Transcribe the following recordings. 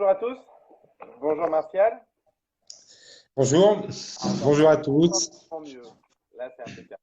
Bonjour à tous. Bonjour Martial. Bonjour, bonjour à tous. Tant mieux. Là, c'est impeccable.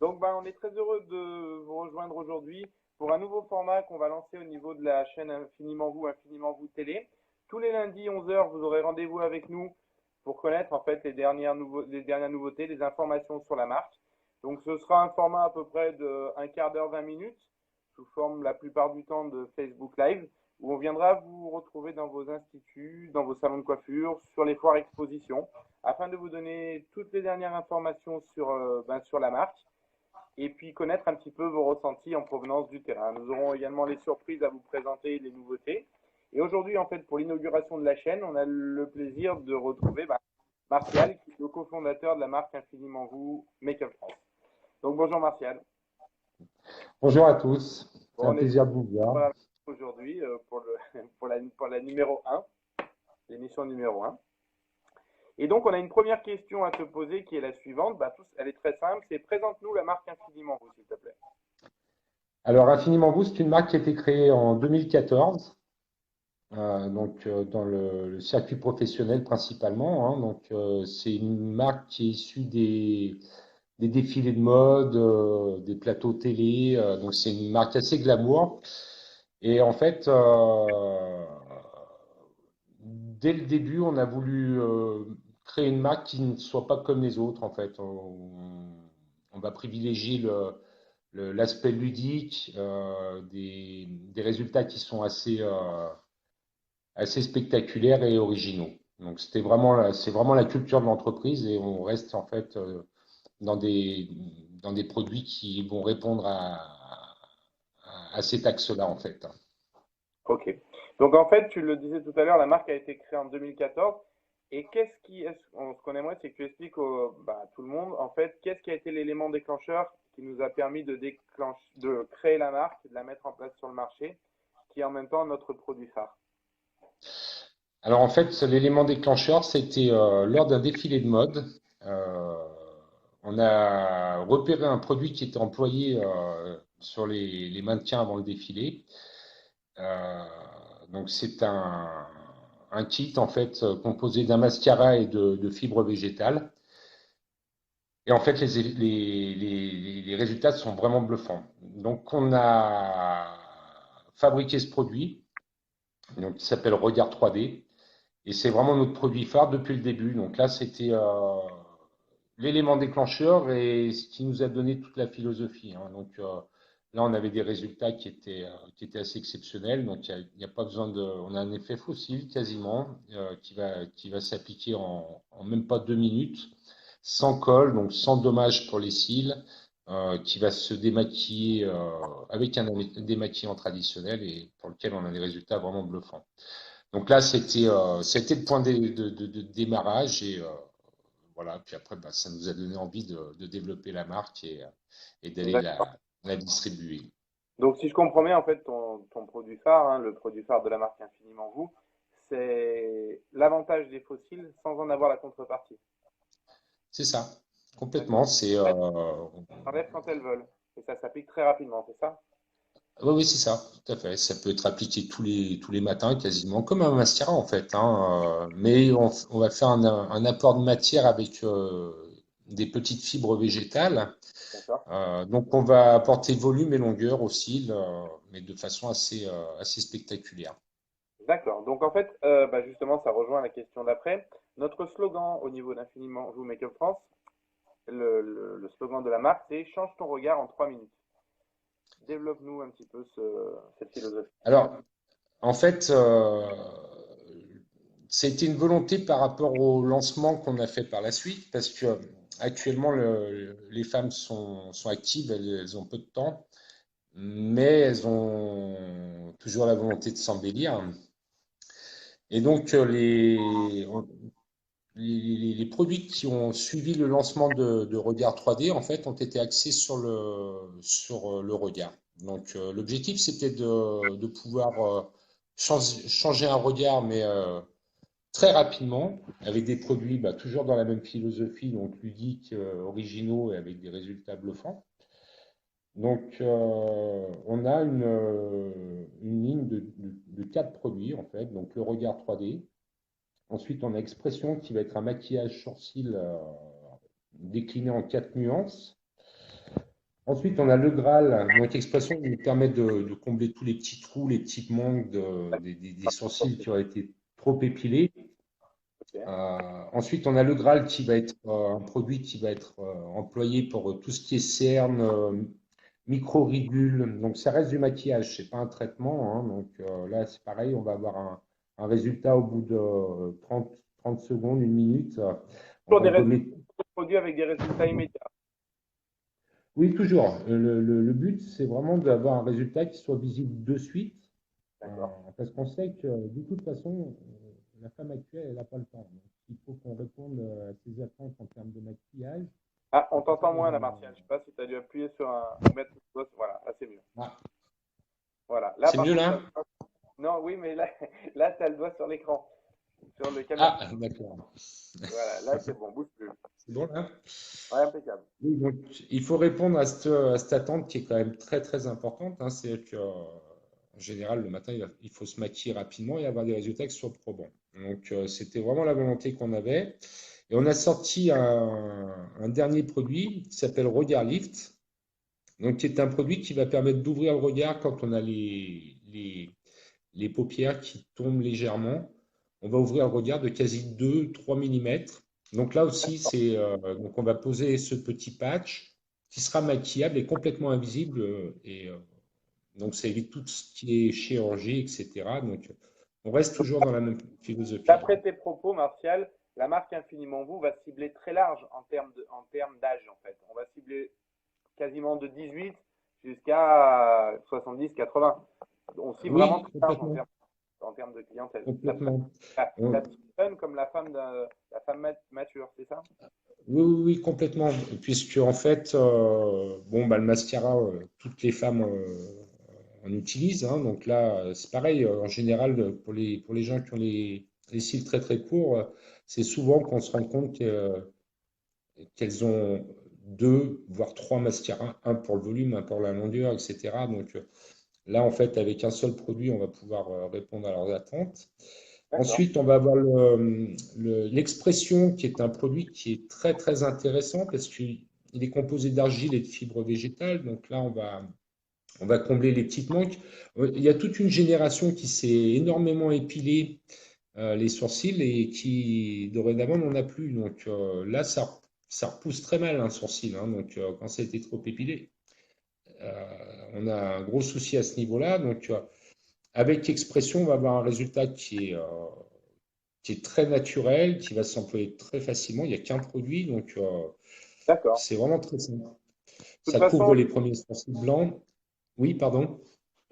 Donc, on est très heureux de vous rejoindre aujourd'hui pour un nouveau format qu'on va lancer au niveau de la chaîne Infiniment Vous télé. Tous les lundis 11 heures, vous aurez rendez-vous avec nous pour connaître en fait les dernières nouveautés, les informations sur la marque. Donc, ce sera un format à peu près de un quart d'heure, 20 minutes, sous forme la plupart du temps de Facebook Live, où on viendra vous retrouver dans vos instituts, dans vos salons de coiffure, sur les foires expositions, afin de vous donner toutes les dernières informations sur la marque et puis connaître un petit peu vos ressentis en provenance du terrain. Nous aurons également les surprises à vous présenter, les nouveautés. Et aujourd'hui, en fait, pour l'inauguration de la chaîne, on a le plaisir de retrouver Martial, qui est le cofondateur de la marque Infiniment Vous Make-up France. Donc bonjour Martial. Bonjour à tous, c'est Bon, un on est plaisir de vous voir. aujourd'hui pour la numéro 1, l'émission numéro 1. Et donc, on a une première question à te poser qui est la suivante. Elle est très simple. C'est présente-nous la marque Infiniment Vous, s'il te plaît. Alors, Infiniment Vous, c'est une marque qui a été créée en 2014, dans le circuit professionnel principalement, hein. C'est une marque qui est issue des défilés de mode, des plateaux télé. Donc, c'est une marque assez glamour. Et en fait, dès le début, on a voulu créer une marque qui ne soit pas comme les autres. En fait, on va privilégier l'aspect ludique, des résultats qui sont assez spectaculaires et originaux. Donc, c'est vraiment la culture de l'entreprise et on reste en fait dans dans des produits qui vont répondre à cet axe-là en fait. Ok. Donc, en fait, tu le disais tout à l'heure, la marque a été créée en 2014. Et on se connaît moins, c'est que tu expliques à tout le monde, en fait, qu'est-ce qui a été l'élément déclencheur qui nous a permis de créer la marque, de la mettre en place sur le marché, qui est en même temps notre produit phare. Alors en fait, l'élément déclencheur, c'était lors d'un défilé de mode. Euh, on a repéré un produit qui était employé sur les mannequins avant le défilé. Euh, donc c'est un kit en fait composé d'un mascara et de fibres végétales. Et en fait, les résultats sont vraiment bluffants. Donc on a fabriqué ce produit, donc, qui s'appelle Regard 3D. Et c'est vraiment notre produit phare depuis le début. Donc là, c'était l'élément déclencheur et ce qui nous a donné toute la philosophie, hein. Là, on avait des résultats qui étaient assez exceptionnels. Donc il y a pas besoin de, on a un effet fossile quasiment qui va s'appliquer en même pas 2 minutes, sans colle, donc sans dommage pour les cils, qui va se démaquiller avec un démaquillant traditionnel et pour lequel on a des résultats vraiment bluffants. Donc là, c'était le point de démarrage et voilà. Puis après, ça nous a donné envie de développer la marque et d'aller D'accord. la distribuer. Donc, si je comprends bien, en fait, ton produit phare, hein, le produit phare de la marque Infiniment Vous, c'est l'avantage des fossiles sans en avoir la contrepartie. C'est ça, D'accord. complètement. Elles s'enlèvent quand elles veulent. Et ça s'applique très rapidement, c'est ça? Oui, oui, c'est ça, tout à fait. Ça peut être appliqué tous les matins quasiment, comme un mascara en fait, hein. Mais on va faire un apport de matière avec des petites fibres végétales. D'accord. Donc on va apporter volume et longueur aussi, mais de façon assez spectaculaire. D'accord. Donc, en fait, justement, ça rejoint la question d'après. Notre slogan au niveau d'Infiniment Vous Make Up France, le slogan de la marque, c'est Change ton regard en 3 minutes. Développe-nous un petit peu cette philosophie. Alors, en fait, c'était une volonté par rapport au lancement qu'on a fait par la suite, parce que actuellement, les femmes sont actives, elles ont peu de temps, mais elles ont toujours la volonté de s'embellir. Et donc, les produits qui ont suivi le lancement de Regard 3D, en fait, ont été axés sur le regard. Donc, l'objectif, c'était de pouvoir changer un regard, mais très rapidement, avec des produits toujours dans la même philosophie, donc ludiques, originaux et avec des résultats bluffants. Donc, on a une ligne de 4 produits, en fait. Donc, le regard 3D. Ensuite, on a Expression qui va être un maquillage sourcil décliné en 4 nuances. Ensuite, on a le Graal. Donc, Expression qui nous permet de combler tous les petits trous, les petits manques des sourcils qui auraient été trop épilés. Ok. Ensuite, on a le Graal qui va être un produit qui va être employé pour tout ce qui est cernes, micro-ridules. Donc, ça reste du maquillage, c'est pas un traitement, hein. Donc là, c'est pareil, on va avoir un résultat au bout de 30 secondes, 1 minute. On Toujours va des résultats gommer. produits avec des résultats immédiats. Oui, toujours. Le but, c'est vraiment d'avoir un résultat qui soit visible de suite, D'accord. parce qu'on sait que de toute façon, la femme actuelle, elle n'a pas le temps. Donc, il faut qu'on réponde à ses attentes en termes de maquillage. Ah, on Et tout ça t'entend dans moins là, un... Martial. Je sais pas si tu as dû appuyer sur un ou mettre le doigt. Voilà, là c'est mieux. Ah, Voilà. Là c'est par mieux contre, là? non, oui, mais là, là tu as le doigt sur l'écran, sur le caméra. Ah, d'accord. Voilà, là c'est bon, bouge plus. C'est bon là? Ouais, impeccable. Oui, donc, il faut répondre à cette attente qui est quand même très très importante, hein. C'est que, en général, le matin, il faut se maquiller rapidement et avoir des résultats qui soient probants. Donc, c'était vraiment la volonté qu'on avait. Et on a sorti un dernier produit qui s'appelle Regard Lift, donc qui est un produit qui va permettre d'ouvrir le regard quand on a les paupières qui tombent légèrement. On va ouvrir le regard de quasi 2-3 mm. Donc là aussi, donc on va poser ce petit patch qui sera maquillable et complètement invisible. Donc ça évite tout ce qui est chirurgie, etc. Donc on reste Donc, toujours dans la même philosophie. d'après tes propos, Martial, la marque Infiniment Vous va cibler très large en termes d'âge en fait. On va cibler quasiment de 18 jusqu'à 70-80. On cible vraiment Oui, très large complètement. en termes de clientèle. Complètement. La petite jeune comme la femme mature, c'est ça? Oui, oui, oui, complètement. Puisque en fait, bon, bah, le mascara, toutes les femmes en utilisent, hein. Donc là, c'est pareil. En général, pour les gens qui ont les cils très très courts, c'est souvent qu'on se rend compte qu'elles ont 2 voire 3 mascaras, un pour le volume, un pour la longueur, etc. Donc là, en fait, avec un seul produit, on va pouvoir répondre à leurs attentes. D'accord. Ensuite, on va avoir l'expression qui est un produit qui est très très intéressant parce qu'il est composé d'argile et de fibres végétales. Donc là, on va combler les petites manques. Il y a toute une génération qui s'est énormément épilée les sourcils et qui dorénavant n'en a plus. Donc là, ça repousse très mal un sourcil, hein. Donc quand ça a été trop épilé, on a un gros souci à ce niveau-là. Donc avec expression, on va avoir un résultat qui est très naturel, qui va s'employer très facilement. Il n'y a qu'un produit, donc D'accord. c'est vraiment très simple. De toute Ça couvre façon, les premiers sourcils blancs. Oui, pardon.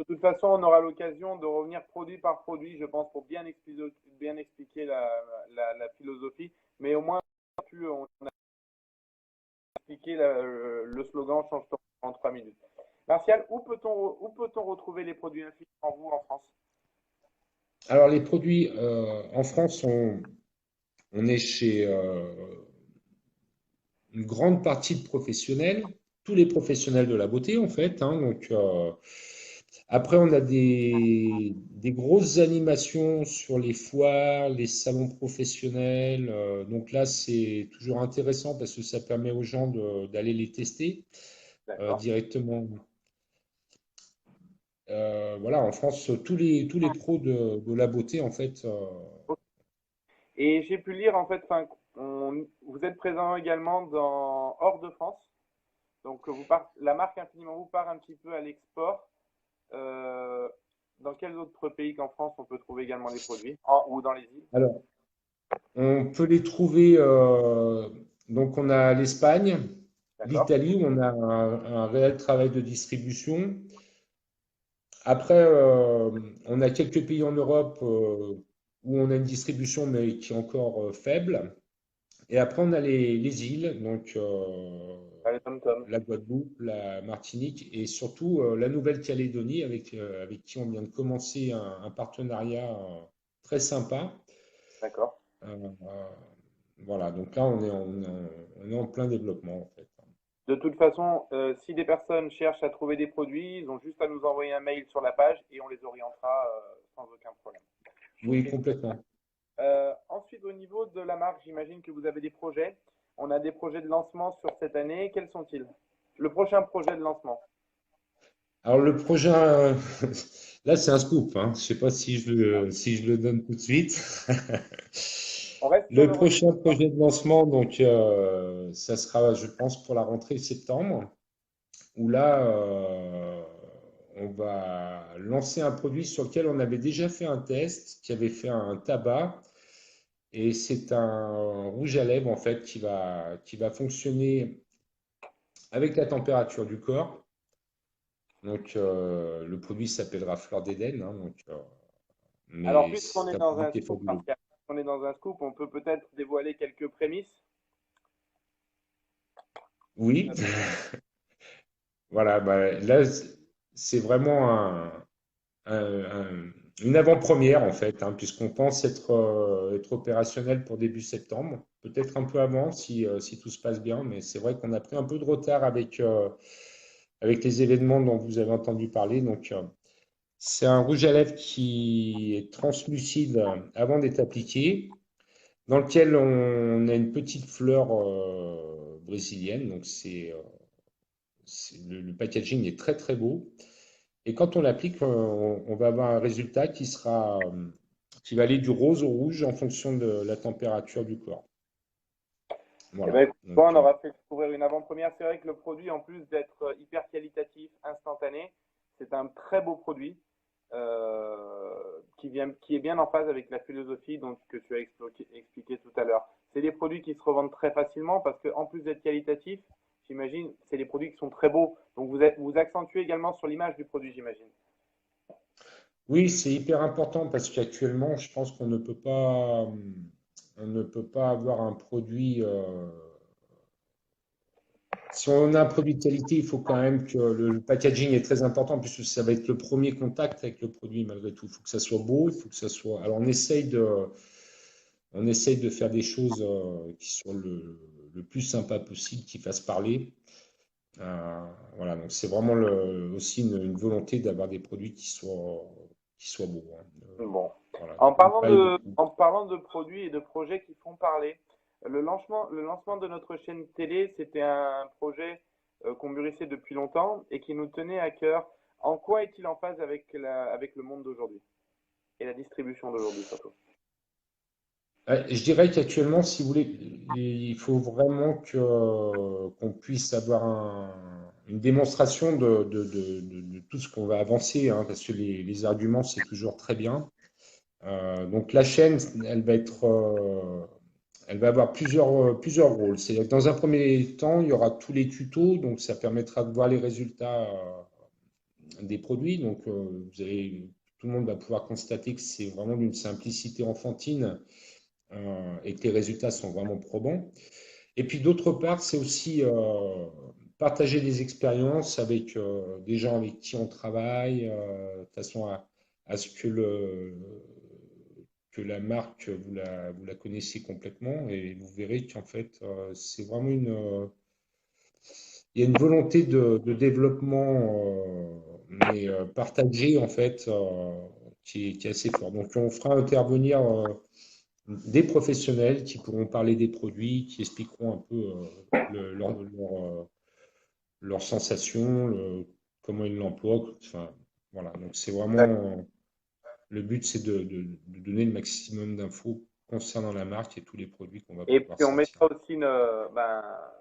de toute façon, on aura l'occasion de revenir produit par produit, je pense, pour bien expliquer la philosophie. Mais au moins, on a expliqué le slogan Change ton en 3 minutes. Martial, où peut-on retrouver les produits infinis en vous en France? Alors, les produits en France, on est chez une grande partie de professionnels, tous les professionnels de la beauté, en fait, hein. Donc, après, on a des grosses animations sur les foires, les salons professionnels. Donc là, c'est toujours intéressant parce que ça permet aux gens d'aller les tester D'accord. directement. Voilà, en France, tous les pros de la beauté, en fait. Et j'ai pu lire, en fait, enfin, vous êtes présent également hors de France. Donc, la marque Infiniment vous part un petit peu à l'export. Euh, dans quels autres pays qu'en France on peut trouver également les produits ou dans les îles? Alors, on peut les trouver. Donc, on a l'Espagne, D'accord. l'Italie, où on a un réel travail de distribution. Après, on a quelques pays en Europe où on a une distribution, mais qui est encore faible. Et après, on a les îles, donc Allez, Tom Tom. la Guadeloupe, la Martinique et surtout la Nouvelle-Calédonie, avec qui on vient de commencer un partenariat très sympa. D'accord. Euh, voilà, donc là, on est en plein développement, en fait. De toute façon, si des personnes cherchent à trouver des produits, ils ont juste à nous envoyer un mail sur la page et on les orientera sans aucun problème. Oui, complètement. Ensuite, au niveau de la marque, j'imagine que vous avez des projets. On a des projets de lancement sur cette année. Quels sont-ils? Le prochain projet de lancement. Alors le projet, là c'est un scoop, hein. Je sais pas si je le donne tout de suite. On reste sur Le le prochain projet de lancement, donc ça sera, je pense, pour la rentrée septembre, où là on va lancer un produit sur lequel on avait déjà fait un test, qui avait fait un tabac, et c'est un rouge à lèvres en fait qui va fonctionner avec la température du corps. Donc, le produit s'appellera Fleur d'Éden, hein, Alors, mais puisqu'on c'est est un dans produit un qui est scoop, fabuleux. Martial, on est dans un scoop, on peut peut-être dévoiler quelques prémices. Oui, voilà, bah, là, c'est vraiment une avant-première, en fait, hein, puisqu'on pense être opérationnel pour début septembre, peut-être un peu avant si tout se passe bien, mais c'est vrai qu'on a pris un peu de retard avec les événements dont vous avez entendu parler. Donc, c'est un rouge à lèvres qui est translucide avant d'être appliqué, dans lequel on a une petite fleur brésilienne. Donc le packaging est très très beau. Et quand on l'applique, on va avoir un résultat qui va aller du rose au rouge en fonction de la température du corps. Eh Voilà. ben, écoute, Donc, toi, on aura fait découvrir une avant-première. C'est vrai que le produit, en plus d'être hyper qualitatif, instantané, c'est un très beau produit qui est bien en phase avec la philosophie que tu as expliqué tout à l'heure. C'est des produits qui se revendent très facilement parce qu'en plus d'être qualitatifs, j'imagine, c'est des produits qui sont très beaux. Donc vous accentuez également sur l'image du produit, j'imagine. oui, c'est hyper important parce qu'actuellement, je pense on ne peut pas avoir un produit. Si on a un produit de qualité, il faut quand même que le packaging est très important puisque ça va être le premier contact avec le produit malgré tout. Il faut que ça soit beau, il faut que ça soit. Alors on essaye de faire des choses qui soient le plus sympa possible, qui fassent parler. Voilà, donc c'est vraiment aussi une volonté d'avoir des produits qui soient beaux, hein. Bon. Voilà, En on parlant travaille de, beaucoup. en parlant de produits et de projets qui font parler, le lancement de notre chaîne télé, c'était un projet qu'on mûrissait depuis longtemps et qui nous tenait à cœur. En quoi est-il en phase avec le monde d'aujourd'hui et la distribution d'aujourd'hui surtout? Je dirais qu'actuellement, si vous voulez, il faut vraiment qu'on puisse avoir une démonstration de tout ce qu'on va avancer, hein, parce que les arguments, c'est toujours très bien. Donc la chaîne, elle va avoir plusieurs rôles. C'est dans un premier temps, il y aura tous les tutos, donc ça permettra de voir les résultats des produits. Donc tout le monde va pouvoir constater que c'est vraiment d'une simplicité enfantine et que les résultats sont vraiment probants. Et puis d'autre part, c'est aussi partager des expériences avec des gens avec qui on travaille, de façon à ce que la marque, vous la connaissez complètement et vous verrez qu'en fait, c'est vraiment il y a une volonté de développement, mais partagée en fait, qui est assez forte. Donc on fera intervenir des professionnels qui pourront parler des produits, qui expliqueront un peu leurs sensations, comment ils l'emploient. Enfin, voilà. Donc c'est vraiment le but, c'est de donner le maximum d'infos concernant la marque et tous les produits qu'on va Et pouvoir puis on sortir. mettra aussi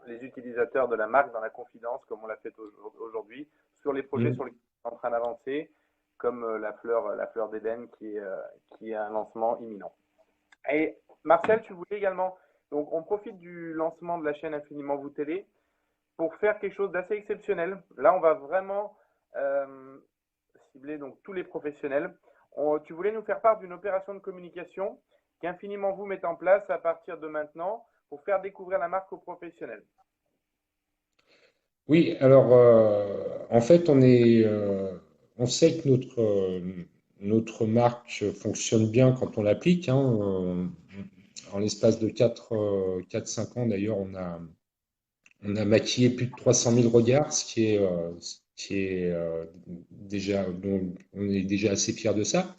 les utilisateurs de la marque dans la confidence, comme on l'a fait aujourd'hui, sur les projets Mm. sur lesquels on est en train d'avancer, comme la fleur d'Éden qui est un lancement imminent. Et Martial, tu voulais également, donc on profite du lancement de la chaîne Infiniment Vous Télé pour faire quelque chose d'assez exceptionnel. Là, on va vraiment euh, cibler donc tous les professionnels. Tu voulais nous faire part d'une opération de communication qu'Infiniment Vous met en place à partir de maintenant pour faire découvrir la marque aux professionnels. Oui, alors en fait, on sait que notre marque fonctionne bien quand on l'applique, hein. En l'espace de 4-5 ans, d'ailleurs, On a maquillé plus de 300 000 regards, dont on est déjà assez fier de ça.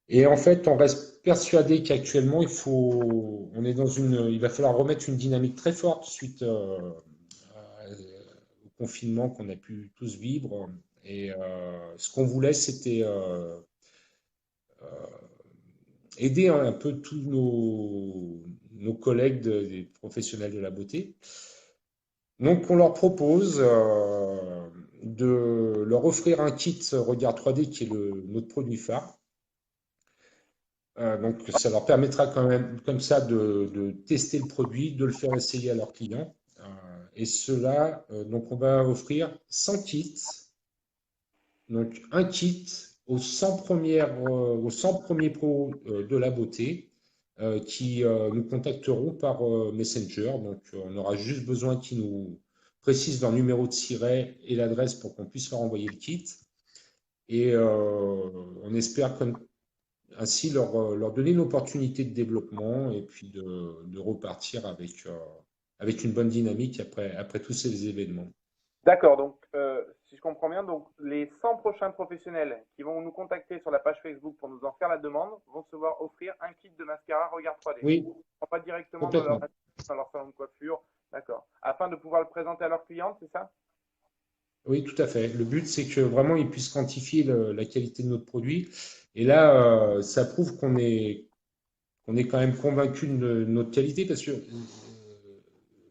Et en fait, on reste persuadé qu'actuellement, il va falloir remettre une dynamique très forte suite au confinement qu'on a pu tous vivre. Et ce qu'on voulait, c'était aider un peu tous nos collègues des professionnels de la beauté. Donc, on leur propose de leur offrir un kit Regard 3D qui est notre produit phare. Donc, ça leur permettra quand même, comme ça, de tester le produit, de le faire essayer à leurs clients. Et cela, donc, on va offrir 100 kits. Donc, un kit aux 100 premiers pros de la beauté qui nous contacteront par Messenger. Donc, on aura juste besoin qu'ils nous précisent leur numéro de siret et l'adresse pour qu'on puisse leur envoyer le kit. Et on espère ainsi leur donner une opportunité de développement et puis de repartir avec une bonne dynamique après tous ces événements. D'accord, donc si je comprends bien, donc les 100 prochains professionnels qui vont nous contacter sur la page Facebook pour nous en faire la demande vont se voir offrir un kit de mascara Regard 3D. Oui, Pas directement complètement. dans leur salon de coiffure, d'accord. Afin de pouvoir le présenter à leurs clientes, c'est ça? Oui, tout à fait. Le but, c'est que vraiment ils puissent quantifier la qualité de notre produit. Et là, ça prouve qu'on est quand même convaincu de notre qualité parce que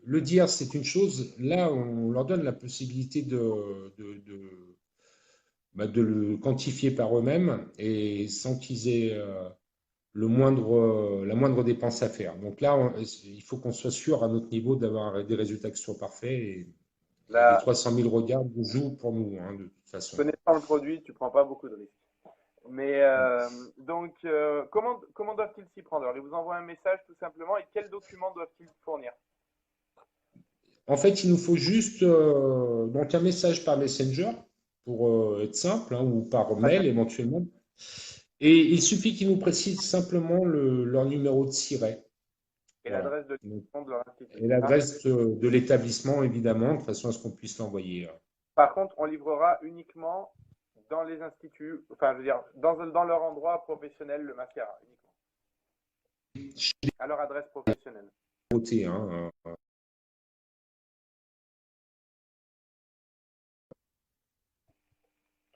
le dire, c'est une chose. Là, on leur donne la possibilité de le quantifier par eux-mêmes et sans qu'ils aient la moindre dépense à faire. Donc là, il faut qu'on soit sûr à notre niveau d'avoir des résultats qui soient parfaits et les Là, 300 000 regards jouent pour nous, hein, de toute façon. connaissant le produit, tu prends pas beaucoup de risques. Mais donc, comment doivent-ils s'y prendre? Alors, ils vous envoient un message tout simplement et quels documents doivent-ils fournir? En fait, il nous faut juste donc un message par Messenger pour être simple, hein, ou par Très bien. mail éventuellement. Et il suffit qu'ils nous précisent simplement leur numéro de siret. Et Voilà. l'adresse de leur institut, Et c'est ça? l'adresse de l'établissement, évidemment, de façon à ce qu'on puisse l'envoyer. Par contre, on livrera uniquement dans les instituts, enfin, je veux dire, dans leur endroit professionnel, le mascara, uniquement. Chez À leur adresse professionnelle. les beautés, hein,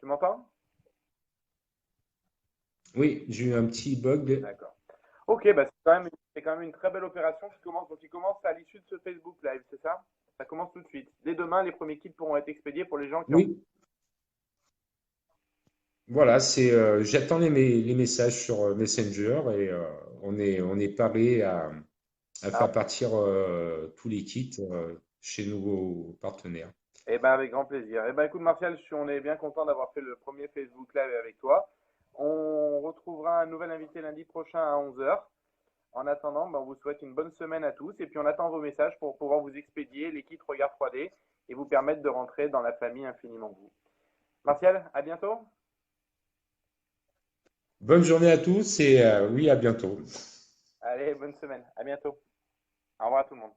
Tu m'entends? Oui, j'ai eu un petit bug. D'accord. Ok, bah c'est quand même une très belle opération qui commence. Donc, il commence à l'issue de ce Facebook Live, c'est ça? Ça commence tout de suite. Dès demain, les premiers kits pourront être expédiés pour les gens qui ont. Oui, voilà, j'attends les messages sur Messenger et on est paré à Ah, faire partir tous les kits chez nos partenaires. eh ben, avec grand plaisir. Eh ben, écoute, Martial, on est bien content d'avoir fait le premier Facebook Live avec toi. On retrouvera un nouvel invité lundi prochain à 11 heures. En attendant, ben, on vous souhaite une bonne semaine à tous et puis on attend vos messages pour pouvoir vous expédier les kits Regard 3D et vous permettre de rentrer dans la famille Infiniment Vous. Martial, à bientôt. Bonne journée à tous et oui, à bientôt. Allez, bonne semaine. À bientôt. Au revoir à tout le monde.